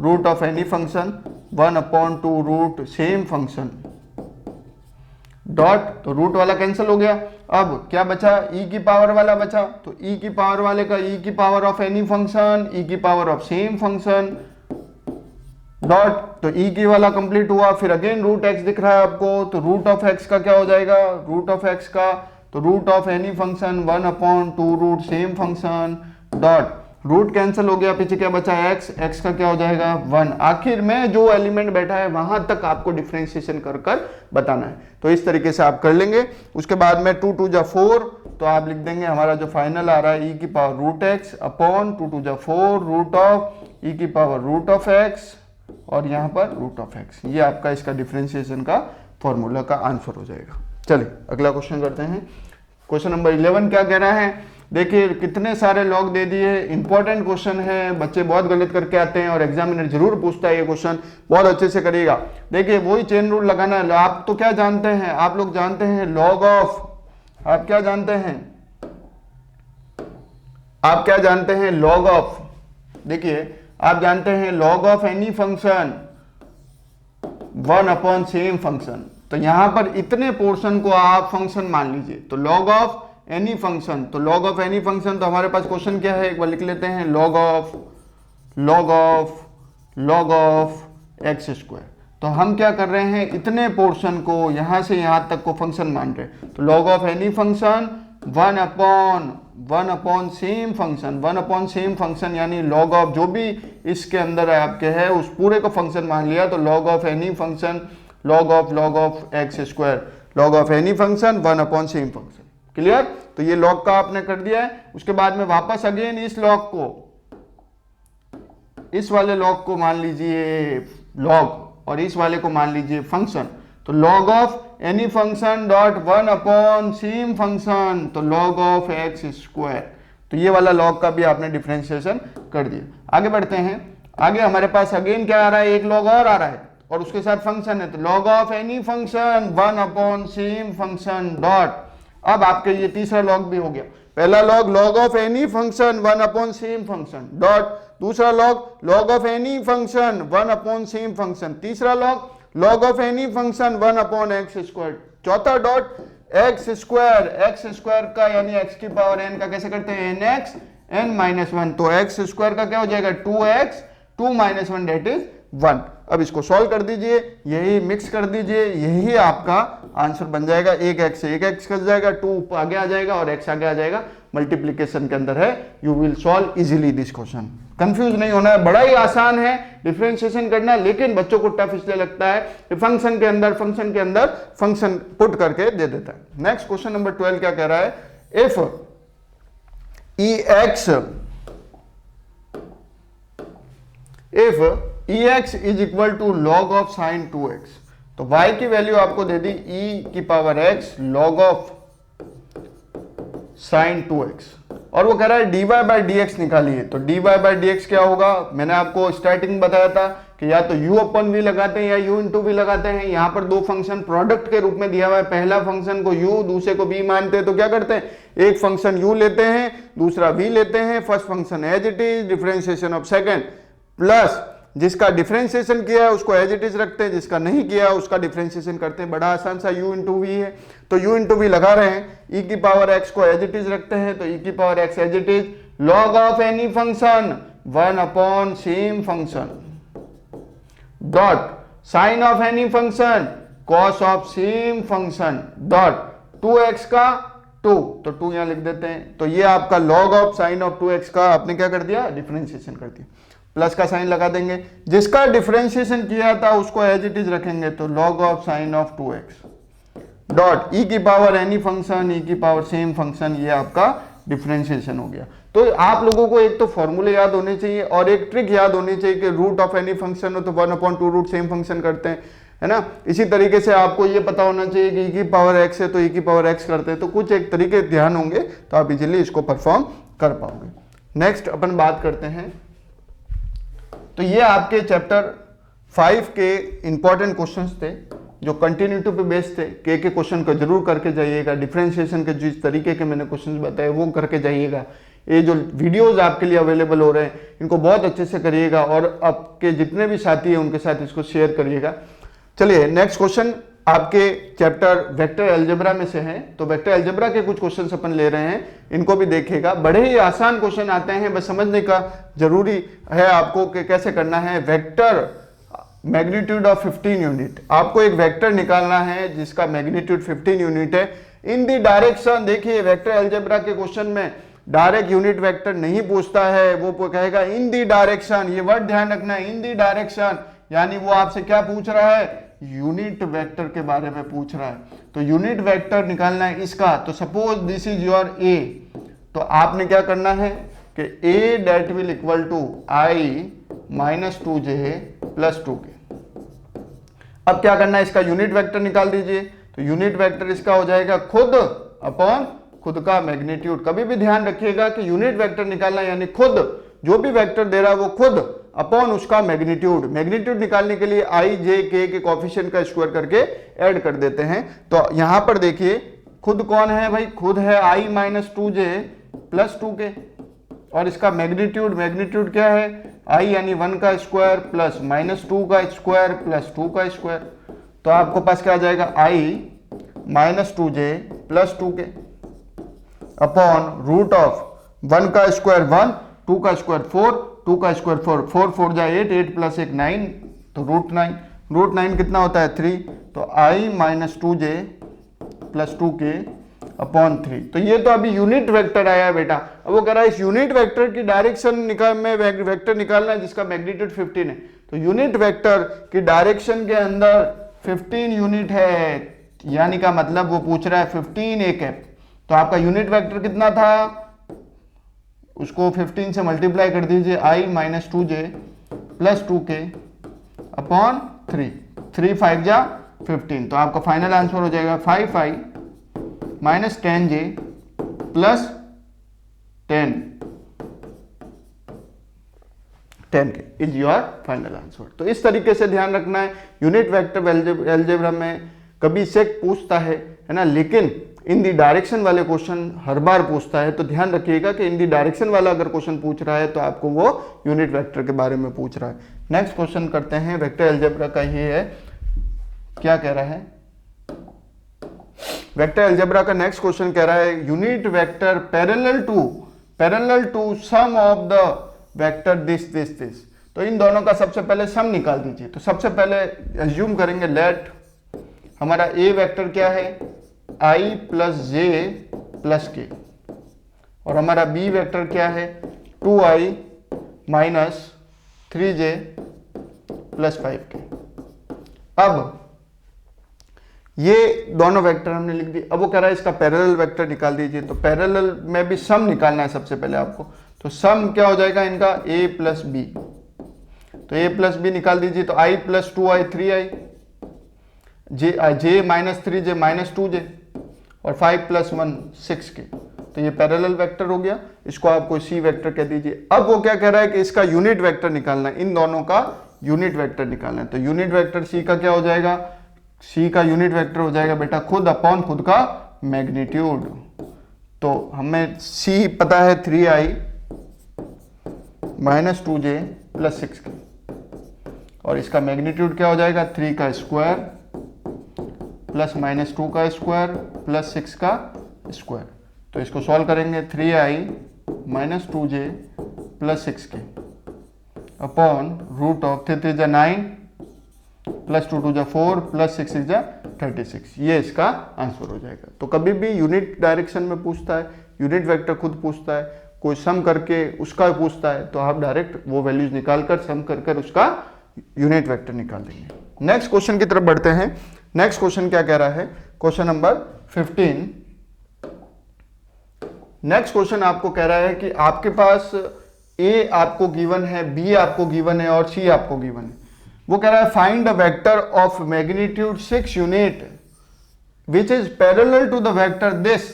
root of any function 1/2 root same function dot, तो रूट वाला कैंसिल हो गया। अब क्या बचा, e की पावर वाला बचा, तो e की पावर वाले का e की power of any function, e की power of same function dot, तो ई की वाला कंप्लीट हुआ, फिर अगेन रूट एक्स दिख रहा है आपको, तो रूट ऑफ एक्स का क्या हो जाएगा, रूट ऑफ एक्स का तो root of any function 1/2 root same function dot, root cancel हो गया, पीछे क्या बचा एक्स, एक्स का क्या हो जाएगा 1। आखिर में जो एलिमेंट बैठा है वहां तक आपको डिफरेंशिएशन कर कर बताना है। तो इस तरीके से आप कर लेंगे। उसके बाद में 2 2 जा 4, तो आप लिख देंगे हमारा जो फाइनल आ रहा है ई की पावर रूट एक्स अपॉन 2 2 जा 4 रूट ऑफ ई की पावर रूट ऑफ एक्स और यहाँ पर रूट ऑफ एक्स। ये आपका इसका डिफरेंशिएशन का फॉर्मूला का आंसर हो जाएगा। चलिए अगला क्वेश्चन करते हैं। क्वेश्चन नंबर 11 क्या कह रहा है, देखिए कितने सारे लॉग दे दिए, इंपॉर्टेंट क्वेश्चन है, बच्चे बहुत गलत करके आते हैं और एग्जामिनर जरूर पूछता है ये क्वेश्चन, बहुत अच्छे से करिएगा। देखिए वही चेन रूल लगाना है। आप तो क्या जानते हैं, आप लोग जानते हैं लॉग ऑफ, आप क्या जानते हैं, आप क्या जानते हैं लॉग ऑफ, देखिए आप जानते हैं log of any function 1 same function. तो यहां पर इतने पोर्शन को आप फंक्शन मान लीजिए, तो लॉग ऑफ एनी फंक्शन, तो लॉग ऑफ एनी फंक्शन, तो हमारे पास क्वेश्चन क्या है, एक बार लिख लेते हैं, लॉग ऑफ एक्स स्क्वायर। तो हम क्या कर रहे हैं, इतने पोर्शन को यहां से यहां तक को फंक्शन मान रहे हैं। तो log of any function 1 same function यानी लॉग ऑफ जो भी इसके अंदर आपके है उस पूरे को फंक्शन मान लिया। तो log of any function log of x square, log of any function 1 same function. Clear? तो ये लॉग का आपने कर दिया है। उसके बाद में वापस अगेन इस लॉग को, इस वाले लॉग को मान लीजिए लॉग और इस वाले को मान लीजिए फंक्शन। तो log of any function dot 1 same function, तो लॉग ऑफ एक्स स्क्वायर। तो ये वाला लॉग का भी आपने डिफरेंशिएशन कर दिया। आगे बढ़ते हैं। आगे हमारे पास अगेन क्या आ रहा है, एक लॉग और आ रहा है और उसके साथ फंक्शन है। तो log of any function 1 same function dot, अब आपके ये तीसरा लॉग भी हो गया। पहला log log of any function 1 same function dot, दूसरा log log of any function 1 same function, तीसरा log log of any function 1 x square, चौथा डॉट एक्स स्क्वायर का यानी एक्स की पावर एन का कैसे करते हैं, एन एक्स एन माइनस 1। तो एक्स स्क्वायर का क्या हो जाएगा 2x 2 - 1 डेट इज 1। अब इसको सॉल्व कर दीजिए, यही मिक्स कर दीजिए, यही आपका आंसर बन जाएगा। एक एक्स से एक एक्स कट जाएगा, 2 आगे आ जाएगा और एक्स आगे आ जाएगा, मल्टीप्लीकेशन के अंदर है। You will solve easily this question. Confuse नहीं होना है, बड़ा ही आसान है डिफरेंशिएशन करना, लेकिन बच्चों को टफ इसलिए लगता है कि फंक्शन के अंदर फंक्शन पुट करके दे देता है। नेक्स्ट क्वेश्चन नंबर 12 क्या कह रहा है, if ex is equal to log of sine 2x, तो y की वैल्यू आपको दे दी e की power x log of sine 2x और वो कह रहा है dy बाई dx निकालिए। तो dy बाई dx क्या होगा, मैंने आपको स्टार्टिंग बताया था कि या तो u अपन v लगाते हैं या u इंटू v लगाते हैं। यहाँ पर दो फंक्शन प्रोडक्ट के रूप में दिया हुआ है, पहला फंक्शन को u दूसरे को v मानते हैं। तो क्या करते हैं, एक फंक्शन u लेते हैं दूसरा v लेते हैं, first function as it is, differentiation of second, plus जिसका डिफरेंशिएशन किया है उसको एज इट इज रखते हैं, जिसका नहीं किया उसका डिफरेंशिएशन करते हैं। बड़ा आसान सा u इंटू वी है, तो u इंटू वी लगा रहे हैं, e की पावर x को एज इट इज रखते हैं, तो e की power x as it is log of any function 1 same function dot sine of any function cos of same function dot 2x का 2, तो 2 यहां लिख देते हैं। तो ये आपका log of sign of 2x का आपने क्या कर दिया, डिफरेंशिएशन कर दिया, प्लस का साइन लगा देंगे, जिसका डिफरेंशिएशन किया था उसको एज इट इज रखेंगे। तो log of sign of 2x dot E की पावर एनी फंक्शन ई की पावर सेम फंक्शन, ये आपका डिफरेंशिएशन हो गया। तो आप लोगों को एक तो फॉर्मूले याद होने चाहिए और एक ट्रिक याद होनी चाहिए कि रूट ऑफ एनी फंक्शन हो तो 1/2 रूट सेम फंक्शन करते हैं, है ना। इसी तरीके से आपको ये पता होना चाहिए कि e की पावर x है तो e की पावर x करते हैं। तो कुछ एक तरीके ध्यान होंगे तो आप इजीली इसको परफॉर्म कर पाओगे। नेक्स्ट अपन बात करते हैं, तो ये आपके चैप्टर 5 के इंपॉर्टेंट क्वेश्चंस थे जो कंटिन्यूटी पे बेस्ड थे। के क्वेश्चन को जरूर करके जाइएगा, डिफरेंशिएशन के जिस तरीके के मैंने क्वेश्चंस बताए वो करके जाइएगा। ये जो वीडियोस आपके लिए अवेलेबल हो रहे हैं इनको बहुत अच्छे से करिएगा और आपके जितने भी साथी हैं उनके साथ इसको शेयर करिएगा। चलिए नेक्स्ट क्वेश्चन आपके चैप्टर वेक्टर अलजेब्रा में से है, तो वेक्टर अलजेब्रा के कुछ क्वेश्चंस अपन ले रहे हैं, इनको भी देखिएगा। बड़े ही आसान क्वेश्चन आते हैं, बस समझने का जरूरी है आपको कि कैसे करना है। Vector magnitude of 15 unit. आपको एक वेक्टर निकालना है जिसका मैग्नीट्यूड 15 यूनिट है इन दी डायरेक्शन। देखिए वेक्टर अलजेब्रा के क्वेश्चन में डायरेक्ट यूनिट वेक्टर नहीं पूछता है, वो कहेगा इन दी डायरेक्शन। ये वर्ड ध्यान रखना है, इन दी डायरेक्शन, यानी वो आपसे क्या पूछ रहा है, यूनिट वेक्टर के बारे में पूछ रहा है। तो यूनिट वेक्टर निकालना है इसका। तो suppose this is your A, तो आपने क्या करना है कि A date will equal to i minus 2j plus 2k। अब क्या करना है, इसका यूनिट वेक्टर निकाल दीजिए। तो यूनिट वेक्टर इसका हो जाएगा खुद अपॉन खुद का मैग्नीट्यूड। कभी भी ध्यान रखिएगा कि यूनिट वेक्टर निकालना यानी खुद, जो भी वेक्टर दे रहा है वो खुद अपॉन उसका मैग्नीट्यूड। मैग्नीट्यूड निकालने के लिए आई जे के कोएफिशिएंट का स्क्वायर करके ऐड कर देते हैं। तो यहां पर देखिए खुद कौन है भाई, खुद है आई माइनस 2j प्लस 2k, और इसका मैग्नीट्यूड क्या है, आई यानी 1 का स्क्वायर प्लस माइनस 2 का स्क्वायर प्लस 2 का स्क्वायर। तो आपको पास क्या आ जाएगा, i minus 2j plus 2k upon root of 1 का स्क्वायर 1, 2 का स्क्वायर 4, 2 का स्क्वायर 4, 4 4 जा 8, 8 प्लस 1 9, तो रूट 9 कितना होता है 3। तो आई minus 2j plus 2k upon 3। तो ये तो अभी यूनिट वेक्टर आया है बेटा। अब वो कह रहा है इस यूनिट वेक्टर की डायरेक्शन में वेक्टर निकालना है जिसका मैग्नीट्यूड 15 है। तो यूनिट वेक्टर की डायरेक्शन के अंदर 15 यूनिट है, यानी का मतलब वो पूछ रहा है 15 एक है। तो आपका यूनिट वेक्टर कितना था, उसको 15 से मल्टीप्लाई कर दीजिए, आई minus 2j plus 2k upon 3, 3 5 जा 15। तो आपका फाइनल आंसर हो जाएगा 5i minus 10j plus 10k is your final answer. तो इस तरीके से ध्यान रखना है, यूनिट वेक्टर अलजेब्रा में कभी सेक पूछता है ना, लेकिन इन दी डायरेक्शन वाले क्वेश्चन हर बार पूछता है। तो ध्यान रखिएगा कि इन दी डायरेक्शन वाला अगर क्वेश्चन पूछ रहा है तो आपको वो यूनिट वेक्टर के बारे में पूछ रहा है। नेक्स्ट क्वेश्चन करते हैं, वेक्टर अलजेब्रा का ही है, क्या कह रहा है, वेक्टर अलजेब्रा का नेक्स्ट क्वेश्चन कह रहा है unit vector parallel to sum of the vector this. तो इन दोनों का सबसे पहले सम निकाल दीजिए। तो सबसे पहले एज्यूम करेंगे लेट हमारा ए वेक्टर क्या है, आई प्लस जे प्लस के, और हमारा बी वेक्टर क्या है 2i minus 3j plus 5k। अब ये दोनों वेक्टर हमने लिख दिए। अब वो कह रहा है इसका पैरेलल वेक्टर निकाल दीजिए। तो पैरेलल में भी सम निकालना है सबसे पहले आपको। तो सम क्या हो जाएगा इनका, a प्लस बी। तो a प्लस बी निकाल दीजिए। तो i plus 2i 3i, j minus 3j minus 2j, और 5 प्लस 1 6k। तो ये पैरेलल वेक्टर हो गया, इसको आपको सी वेक्टर कह दीजिए। अब वो क्या कह रहा है कि इसका यूनिट वेक्टर निकालना है, इन दोनों का यूनिट वेक्टर निकालना है। तो यूनिट वेक्टर सी का क्या हो जाएगा, सी का यूनिट वेक्टर हो जाएगा बेटा खुद अपॉन खुद का मैग्नीट्यूड। तो हमें सी पता है 3i minus 2j plus 6k, और इसका मैग्नीट्यूड क्या हो जाएगा 3 का स्क्वायर प्लस माइनस 2 का स्क्वायर प्लस 6 का स्क्वायर। तो इसको सॉल्व करेंगे, 3i minus 2j plus 6k upon root of 3 3 जा 9 प्लस 2 2 जा 4 प्लस 6 6 जा 36। ये इसका आंसर हो जाएगा। तो कभी भी यूनिट डायरेक्शन में पूछता है, यूनिट वेक्टर खुद पूछता है, कोई सम करके उसका पूछता है, तो आप डायरेक्ट वो वैल्यूज निकालकर सम कर उसका यूनिट वेक्टर निकाल देंगे। नेक्स्ट क्वेश्चन की तरफ बढ़ते हैं। नेक्स्ट क्वेश्चन क्या कह रहा है, क्वेश्चन नंबर 15। नेक्स्ट क्वेश्चन आपको कह रहा है कि आपके पास ए आपको गिवन है, बी आपको गिवन है और सी आपको गिवन है। वो कह रहा है find the vector of magnitude 6 unit which is parallel to the vector this.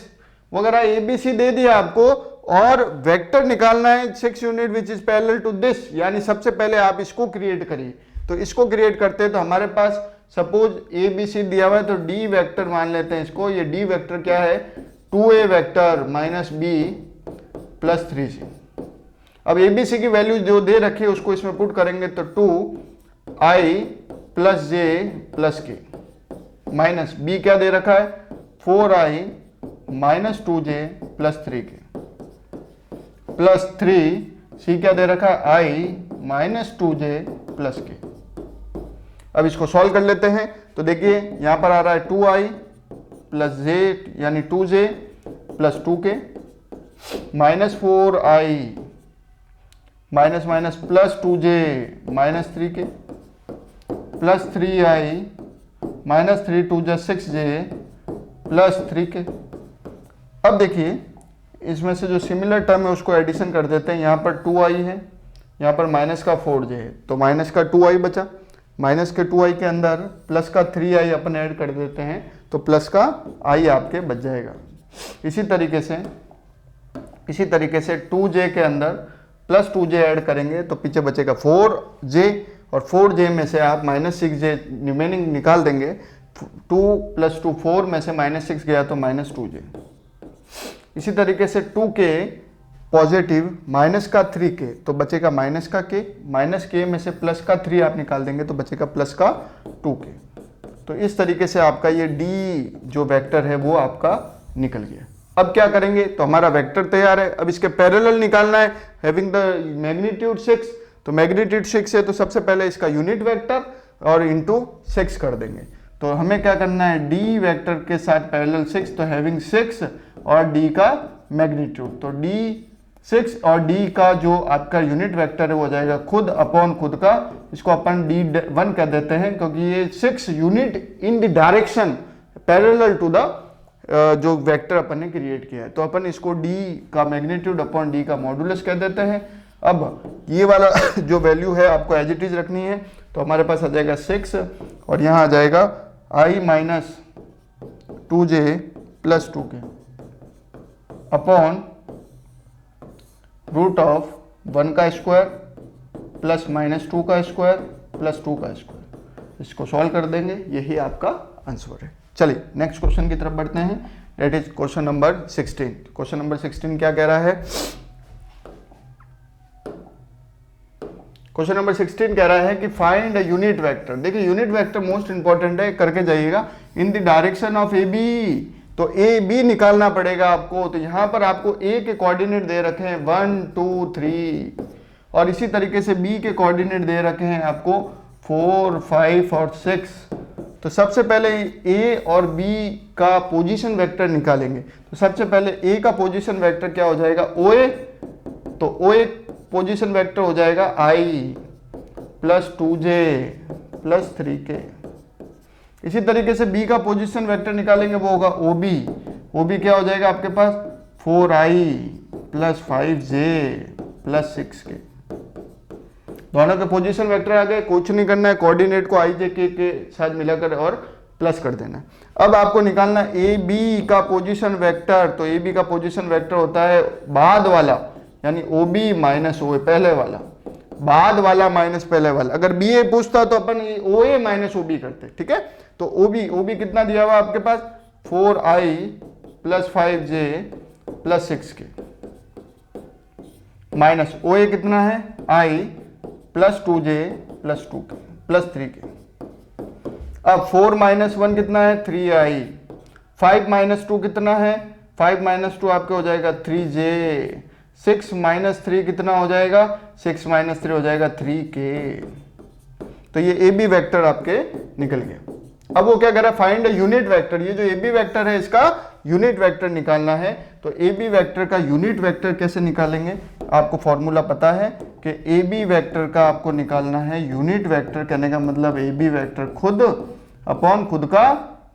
वो कह रहा है एबीसी दे दिया आपको और वेक्टर निकालना है 6 unit which is parallel to this, यानी सबसे पहले आप इसको क्रिएट करिए। तो इसको क्रिएट करते हैं तो हमारे पास सपोज ए बी सी दिया हुआ है, तो डी वेक्टर मान लेते हैं इसको। ये डी वेक्टर क्या है 2a vector minus B plus 3c। अब ए बी सी की वैल्यू जो दे रखी है उसको इसमें पुट करेंगे, तो 2i प्लस जे प्लस के माइनस बी क्या दे रखा है 4i minus 2j plus 3k plus 3c क्या दे रखा है i minus 2j plus k। अब इसको सॉल्व कर लेते हैं। तो देखिए यहाँ पर आ रहा है 2i प्लस जे यानी 2j plus 2k minus 4i minus minus plus 2j minus 3k plus 3i minus 3 2 6j plus 3k। अब देखिए इसमें से जो सिमिलर टर्म है उसको एडिशन कर देते हैं। यहाँ पर 2i है, यहाँ पर माइनस का 4j है, तो माइनस का 2i बचा, माइनस के 2i के अंदर प्लस का 3i अपन ऐड कर देते हैं तो प्लस का i आपके बच जाएगा। इसी तरीके से 2j के अंदर प्लस 2j ऐड करेंगे तो पीछे बचेगा 4j और 4j में से आप माइनस 6j रिमेनिंग निकाल देंगे। 2 प्लस 2 4 में से माइनस 6 गया तो माइनस 2j। इसी तरीके से 2k पॉजिटिव माइनस का 3k तो बचेगा माइनस का k, माइनस k में से प्लस का 3 आप निकाल देंगे तो बचेगा प्लस का 2k। तो इस तरीके से आपका ये d जो वेक्टर है वो आपका निकल गया। अब क्या करेंगे, तो हमारा वेक्टर तैयार है। अब इसके पैरेलल निकालना है, हैविंग द मैग्नीट्यूड 6, तो मैग्नीट्यूड 6 है तो सबसे पहले इसका यूनिट वेक्टर और इंटू 6 कर देंगे। तो हमें क्या करना है, डी वेक्टर के साथ पैरेलल 6, तो हैविंग 6 और डी का मैग्नीट्यूड, तो डी 6 और डी का जो आपका यूनिट वेक्टर है वो हो जाएगा खुद अपॉन खुद का, इसको अपन d1 कह देते हैं क्योंकि ये 6 unit in the direction parallel to the जो वेक्टर अपन ने क्रिएट किया है, तो अपन इसको d का मैग्नीट्यूड अपॉन d का मॉडुलस कह देते हैं। अब ये वाला जो वैल्यू है आपको एज इट इज रखनी है, तो हमारे पास आ जाएगा 6 और यहाँ आ जाएगा i minus 2j plus 2k upon root of 1 का स्क्वायर प्लस माइनस 2 का स्क्वायर प्लस 2 का स्क्वायर। इसको सॉल्व कर देंगे, यही आपका आंसर है। चलिए नेक्स्ट क्वेश्चन की तरफ बढ़ते हैं, that is question number 16। Question number 16 क्या कह रहा है, क्वेश्चन नंबर 16 कह रहा है कि फाइंड अ यूनिट वेक्टर। देखिए यूनिट वेक्टर मोस्ट इंपॉर्टेंट है, करके जाइएगा, in the direction of A B, तो ए बी निकालना पड़ेगा आपको। तो यहां पर आपको ए के कोऑर्डिनेट दे रखे हैं 1 2 3 और इसी तरीके से बी के कोऑर्डिनेट दे रखे हैं आपको 4 5 और 6। तो सबसे पहले ए और बी का पोजीशन वेक्टर निकालेंगे। तो सबसे पहले ए का पोजीशन वेक्टर क्या हो जाएगा, ओ ए, तो ओ ए पोजीशन वेक्टर हो जाएगा i plus 2j plus 3k। इसी तरीके से b का पोजीशन वेक्टर निकालेंगे, वो होगा ob क्या हो जाएगा आपके पास 4i plus 5j plus 6k। दोनों के पोजीशन वेक्टर आ गए, कुछ नहीं करना है, कोऑर्डिनेट को i j k के साथ मिलाकर और प्लस कर देना है। अब आपको निकालना ए बी का पोजीशन वेक्टर, तो ए बी का पोजीशन वेक्टर होता है बाद वाला, यानी ओ बी माइनस ओ ए, पहले वाला, बाद वाला माइनस पहले वाला। अगर बी ए पूछता तो अपन ओ ए माइनस ओ बी करते, ठीक है। तो ओ बी कितना दिया हुआ आपके पास 4i plus 5j plus 6k minus O A कितना है i plus 2j plus 2k plus 3k। अब 4 माइनस 1 कितना है 3i, 5 माइनस 2 कितना है 5 माइनस 2 आपके हो जाएगा 3j, 6 माइनस 3 कितना हो जाएगा 6 माइनस 3 हो जाएगा 3k। तो ये ए बी वेक्टर आपके निकल गया। अब वो क्या कर रहा है, फाइंड अ यूनिट वेक्टर। ये जो ए बी वेक्टर है इसका यूनिट वेक्टर निकालना है। तो ए बी वेक्टर का यूनिट वेक्टर कैसे निकालेंगे, आपको फॉर्मूला पता है कि ए बी वेक्टर का आपको निकालना है यूनिट वेक्टर, कहने का मतलब ए बी वेक्टर खुद अपॉन खुद का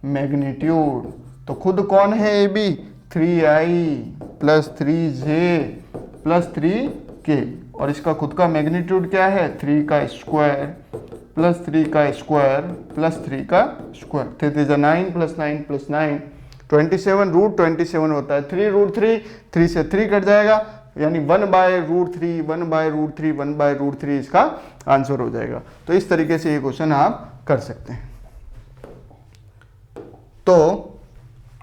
मैग्नीट्यूड। तो खुद कौन है A B, 3i plus 3j plus 3k और इसका खुद का मैग्नीट्यूड क्या है 3 का स्क्वायर प्लस 3 का स्क्वायर प्लस 3 का स्क्वायर। 3 9 प्लस 9 प्लस 9 27 रूट 27 होता है। 3 रूट 3 से 3 कट जाएगा, यानी 1 by root 3 1 by root 3 1 by root 3 इसका आंसर हो जाएगा। तो इस तरीके से ये क्वेश्चन आप कर सकते हैं। तो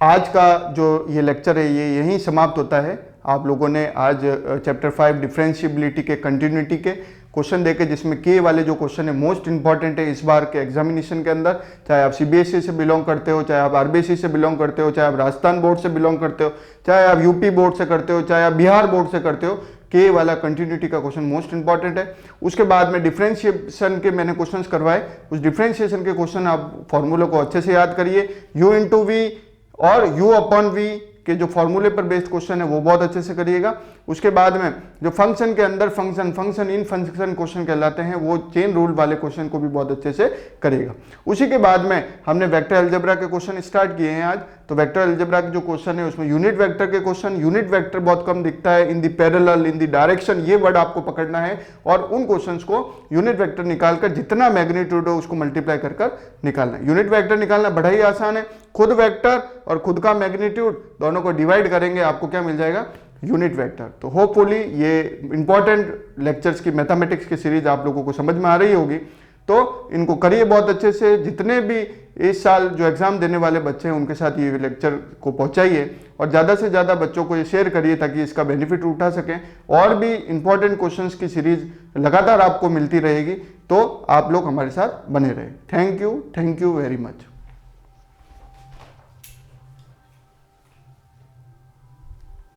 आज का जो ये लेक्चर है ये यहीं समाप्त होता है। आप लोगों ने आज चैप्टर 5 डिफरेंशिएबिलिटी के कंटिन्यूटी के क्वेश्चन देखे, जिसमें के वाले जो क्वेश्चन है मोस्ट इंपॉर्टेंट है इस बार के एग्जामिनेशन के अंदर। चाहे आप सीबीएसई से बिलोंग करते हो, चाहे आप आरबीएसई से बिलोंग करते हो, चाहे आप राजस्थान बोर्ड से बिलोंग करते हो, चाहे आप यूपी बोर्ड से करते हो, चाहे आप बिहार बोर्ड से करते हो, के वाला कंटिन्यूटी का क्वेश्चन मोस्ट इंपॉर्टेंट है। उसके बाद में डिफरेंशिएशन के मैंने क्वेश्चंस करवाए, उस डिफरेंशिएशन के क्वेश्चन आप फॉर्मूले को अच्छे से याद करिए। u इंटू वी और u अपॉन वी के जो फॉर्मूले पर बेस्ड क्वेश्चन है वो बहुत अच्छे से करिएगा। उसके बाद में जो फंक्शन के अंदर function, function in function question कहलाते हैं, वो चेन रूल वाले क्वेश्चन को भी बहुत अच्छे से करिएगा। उसी के बाद में हमने वेक्टर अलजेब्रा के क्वेश्चन स्टार्ट किए हैं आज। तो वेक्टर अलजेब्रा के जो क्वेश्चन है उसमें यूनिट वेक्टर के क्वेश्चन, यूनिट वेक्टर बहुत कम दिखता है, in the parallel, in the direction, ये वर्ड आपको पकड़ना है और उन क्वेश्चंस को यूनिट वेक्टर निकालकर जितना मैग्नीट्यूड हो उसको मल्टीप्लाई कर निकालना है। यूनिट वेक्टर निकालना बड़ा ही आसान है, खुद वेक्टर और खुद का मैग्नीट्यूड दोनों को डिवाइड करेंगे, आपको क्या मिल जाएगा, यूनिट वेक्टर। तो होपफुली ये इंपॉर्टेंट लेक्चर्स की मैथमेटिक्स की सीरीज आप लोगों को समझ में आ रही होगी, तो इनको करिए बहुत अच्छे से। जितने भी इस साल जो एग्जाम देने वाले बच्चे हैं उनके साथ ये लेक्चर को पहुंचाइए और ज़्यादा से ज़्यादा बच्चों को ये शेयर करिए ताकि इसका बेनिफिट उठा सकें। और भी इंपॉर्टेंट क्वेश्चंस की सीरीज लगातार आपको मिलती रहेगी, तो आप लोग हमारे साथ बने रहें। Thank you very much.